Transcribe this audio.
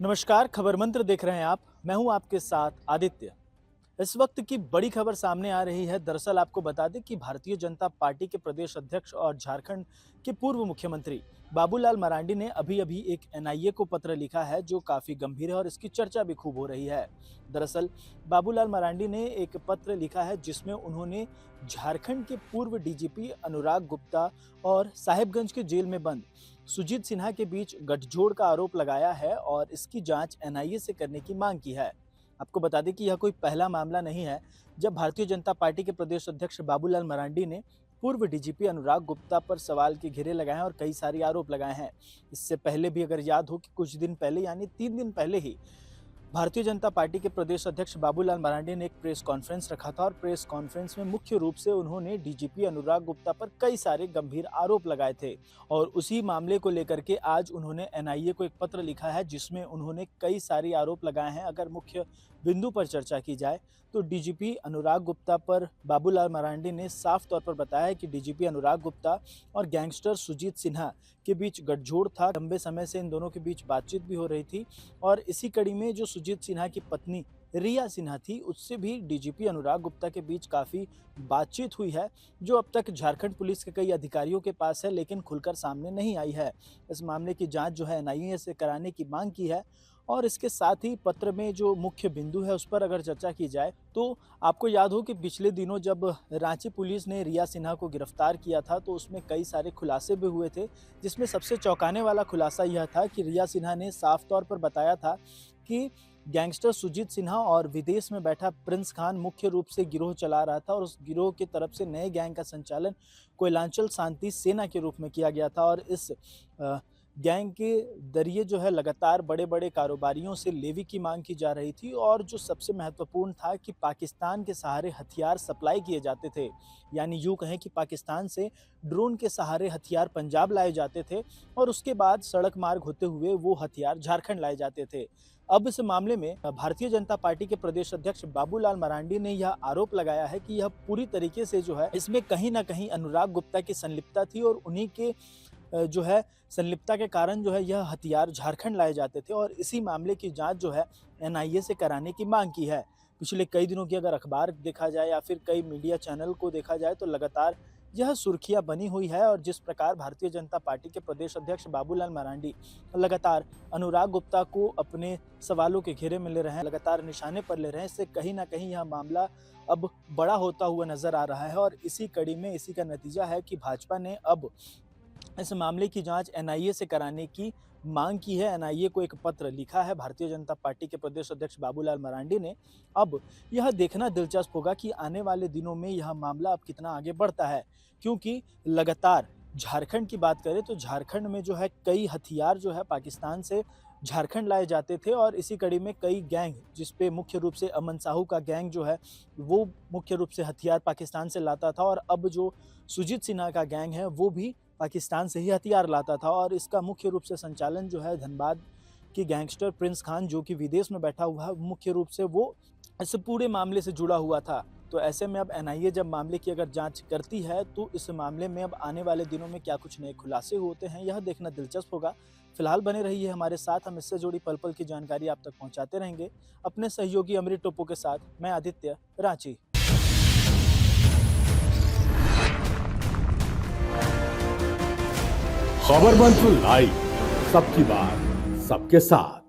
नमस्कार, खबर मंत्र देख रहे हैं आप। मैं हूं आपके साथ आदित्य। इस वक्त की बड़ी खबर सामने आ रही है। दरअसल आपको बता दें कि भारतीय जनता पार्टी के प्रदेश अध्यक्ष और झारखंड के पूर्व मुख्यमंत्री बाबूलाल मरांडी ने अभी एक एनआईए को पत्र लिखा है जो काफी गंभीर है और इसकी चर्चा भी खूब हो रही है। दरअसल बाबूलाल मरांडी ने एक पत्र लिखा है जिसमें उन्होंने झारखंड के पूर्व डीजीपी अनुराग गुप्ता और साहिबगंज के जेल में बंद सुजीत सिन्हा के बीच गठजोड़ का आरोप लगाया है और इसकी जांच एनआईए से करने की मांग की है। आपको बता दें कि यह कोई पहला मामला नहीं है जब भारतीय जनता पार्टी के प्रदेश अध्यक्ष बाबूलाल मरांडी ने पूर्व डीजीपी अनुराग गुप्ता पर सवाल के घेरे लगाए हैं और कई सारे आरोप लगाए हैं। इससे पहले भी अगर याद हो कि कुछ दिन पहले यानी 3 दिन पहले ही भारतीय जनता पार्टी के प्रदेश अध्यक्ष बाबूलाल मरांडी ने एक प्रेस कॉन्फ्रेंस रखा था और प्रेस कॉन्फ्रेंस में मुख्य रूप से उन्होंने डीजीपी अनुराग गुप्ता पर कई सारे गंभीर आरोप लगाए थे और उसी मामले को लेकर के आज उन्होंने एनआईए को एक पत्र लिखा है जिसमें उन्होंने कई सारे आरोप लगाए हैं। अगर मुख्य बिंदु पर चर्चा की जाए तो डीजीपी अनुराग गुप्ता पर बाबूलाल मरांडी ने साफ तौर पर बताया है कि डीजीपी अनुराग गुप्ता और गैंगस्टर सुजीत सिन्हा के बीच गठजोड़ था। लंबे समय से इन दोनों के बीच बातचीत भी हो रही थी और इसी कड़ी में जो सुजीत सिन्हा की पत्नी रिया सिन्हा थी उससे भी डीजीपी अनुराग गुप्ता के बीच काफ़ी बातचीत हुई है जो अब तक झारखंड पुलिस के कई अधिकारियों के पास है लेकिन खुलकर सामने नहीं आई है। इस मामले की जांच जो है एनआईए से कराने की मांग की है और इसके साथ ही पत्र में जो मुख्य बिंदु है उस पर अगर चर्चा की जाए तो आपको याद हो कि पिछले दिनों जब रांची पुलिस ने रिया सिन्हा को गिरफ्तार किया था तो उसमें कई सारे खुलासे भी हुए थे जिसमें सबसे चौंकाने वाला खुलासा यह था कि रिया सिन्हा ने साफ तौर पर बताया था कि गैंगस्टर सुजीत सिन्हा और विदेश में बैठा प्रिंस खान मुख्य रूप से गिरोह चला रहा था और उस गिरोह की तरफ से नए गैंग का संचालन कोयलांचल शांति सेना के रूप में किया गया था और इस गैंग के जरिए जो है लगातार बड़े बड़े कारोबारियों से लेवी की मांग की जा रही थी और जो सबसे महत्वपूर्ण था कि पाकिस्तान के सहारे हथियार सप्लाई किए जाते थे। यानी यूँ कहें कि पाकिस्तान से ड्रोन के सहारे हथियार पंजाब लाए जाते थे और उसके बाद सड़क मार्ग होते हुए वो हथियार झारखंड लाए जाते थे। अब इस मामले में भारतीय जनता पार्टी के प्रदेश अध्यक्ष बाबूलाल मरांडी ने यह आरोप लगाया है कि यह पूरी तरीके से जो है इसमें कहीं ना कहीं अनुराग गुप्ता की संलिप्तता थी और उन्हीं के जो है संलिप्तता के कारण जो है यह हथियार झारखंड लाए जाते थे और इसी मामले की जांच जो है एनआईए से कराने की मांग की है। पिछले कई दिनों की अगर अखबार देखा जाए या फिर कई मीडिया चैनल को देखा जाए तो लगातार यह सुर्खियां बनी हुई है और जिस प्रकार भारतीय जनता पार्टी के प्रदेश अध्यक्ष बाबूलाल मरांडी लगातार अनुराग गुप्ता को अपने सवालों के घेरे में ले रहे हैं, लगातार निशाने पर ले रहे हैं, इससे कहीं ना कहीं यह मामला अब बड़ा होता हुआ नजर आ रहा है और इसी कड़ी में इसी का नतीजा है कि भाजपा ने अब इस मामले की जांच एनआईए से कराने की मांग की है। एनआईए को एक पत्र लिखा है भारतीय जनता पार्टी के प्रदेश अध्यक्ष बाबूलाल मरांडी ने। अब यह देखना दिलचस्प होगा कि आने वाले दिनों में यह मामला अब कितना आगे बढ़ता है, क्योंकि लगातार झारखंड की बात करें तो झारखंड में जो है कई हथियार जो है पाकिस्तान से झारखंड लाए जाते थे और इसी कड़ी में कई गैंग जिसपे मुख्य रूप से अमन साहू का गैंग जो है वो मुख्य रूप से हथियार पाकिस्तान से लाता था और अब जो सुजीत सिन्हा का गैंग है वो भी पाकिस्तान से ही हथियार लाता था और इसका मुख्य रूप से संचालन जो है धनबाद की गैंगस्टर प्रिंस खान जो कि विदेश में बैठा हुआ है मुख्य रूप से वो इस पूरे मामले से जुड़ा हुआ था। तो ऐसे में अब एनआईए जब मामले की अगर जांच करती है तो इस मामले में अब आने वाले दिनों में क्या कुछ नए खुलासे होते हैं यह देखना दिलचस्प होगा। फिलहाल बने रहिए हमारे साथ, हम इससे जुड़ी पल पल की जानकारी आप तक पहुंचाते रहेंगे अपने सहयोगी अमृत टोपो के साथ। मैं आदित्य, रांची। खबर मंत्र लाइव, सबकी बात सबके साथ।